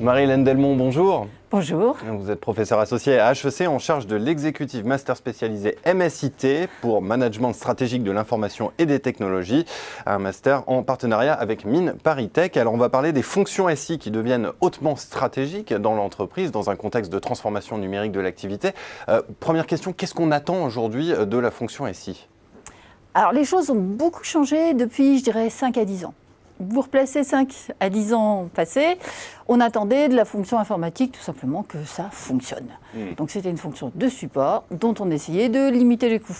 Marie-Hélène Delmont, bonjour. Bonjour. Vous êtes professeure associée à HEC en charge de l'exécutif master spécialisé MSIT pour Management stratégique de l'information et des technologies, un master en partenariat avec Mines Paris Tech. Alors on va parler des fonctions SI qui deviennent hautement stratégiques dans l'entreprise dans un contexte de transformation numérique de l'activité. Première question, qu'est-ce qu'on attend aujourd'hui de la fonction SI ? Alors les choses ont beaucoup changé depuis, je dirais, 5 à 10 ans. Vous replacez 5 à 10 ans passés, on attendait de la fonction informatique tout simplement que ça fonctionne. Donc c'était une fonction de support dont on essayait de limiter les coûts.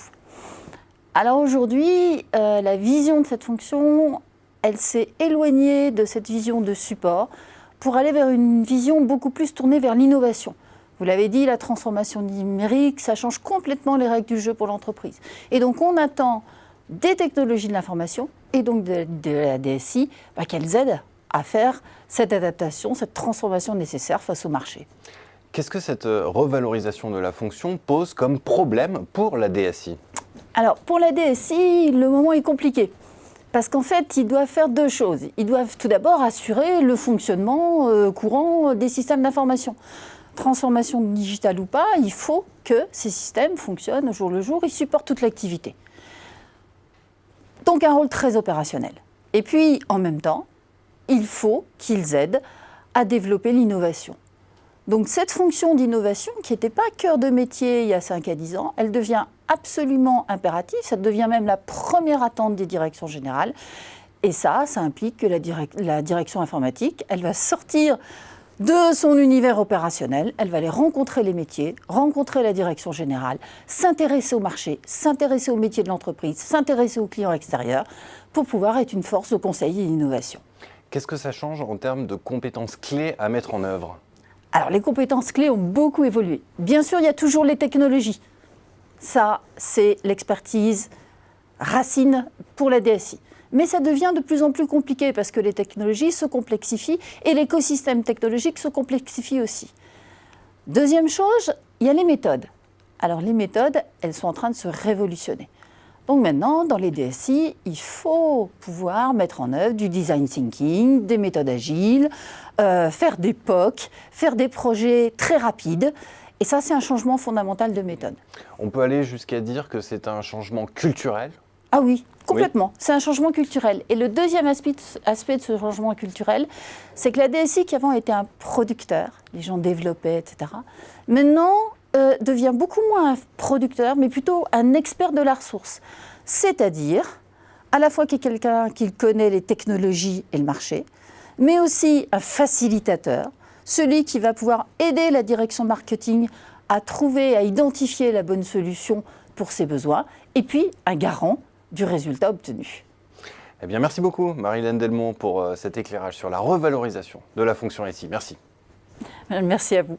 Alors aujourd'hui, la vision de cette fonction, elle s'est éloignée de cette vision de support pour aller vers une vision beaucoup plus tournée vers l'innovation. Vous l'avez dit, la transformation numérique, ça change complètement les règles du jeu pour l'entreprise. Et donc on attend des technologies de l'information et donc de la DSI qu'elles aident à faire cette adaptation, cette transformation nécessaire face au marché. Qu'est-ce que cette revalorisation de la fonction pose comme problème pour la DSI ? Alors pour la DSI, le moment est compliqué. Parce qu'en fait, ils doivent faire deux choses. Ils doivent tout d'abord assurer le fonctionnement courant des systèmes d'information. Transformation digitale ou pas, il faut que ces systèmes fonctionnent au jour le jour, ils supportent toute l'activité. Donc un rôle très opérationnel. Et puis, en même temps, il faut qu'ils aident à développer l'innovation. Donc cette fonction d'innovation, qui n'était pas cœur de métier il y a 5 à 10 ans, elle devient absolument impérative, ça devient même la première attente des directions générales. Et ça implique que la direction informatique, elle va sortir de son univers opérationnel, elle va aller rencontrer les métiers, rencontrer la direction générale, s'intéresser au marché, s'intéresser aux métiers de l'entreprise, s'intéresser aux clients extérieurs pour pouvoir être une force de conseil et d'innovation. Qu'est-ce que ça change en termes de compétences clés à mettre en œuvre ? Alors les compétences clés ont beaucoup évolué. Bien sûr, il y a toujours les technologies. Ça, c'est l'expertise racine pour la DSI. Mais ça devient de plus en plus compliqué parce que les technologies se complexifient et l'écosystème technologique se complexifie aussi. Deuxième chose, il y a les méthodes. Alors les méthodes, elles sont en train de se révolutionner. Donc maintenant, dans les DSI, il faut pouvoir mettre en œuvre du design thinking, des méthodes agiles, faire des POC, faire des projets très rapides. Et ça, c'est un changement fondamental de méthode. On peut aller jusqu'à dire que c'est un changement culturel ? Ah oui, complètement. Oui. C'est un changement culturel. Et le deuxième aspect de ce changement culturel, c'est que la DSI, qui avant était un producteur, les gens développaient, etc., maintenant devient beaucoup moins un producteur, mais plutôt un expert de la ressource. C'est-à-dire, à la fois qu'il y ait quelqu'un qui connaît les technologies et le marché, mais aussi un facilitateur, celui qui va pouvoir aider la direction marketing à trouver, à identifier la bonne solution pour ses besoins, et puis un garant du résultat obtenu. Eh bien, merci beaucoup Marie-Hélène Delmont pour cet éclairage sur la revalorisation de la fonction SI. Merci. Merci à vous.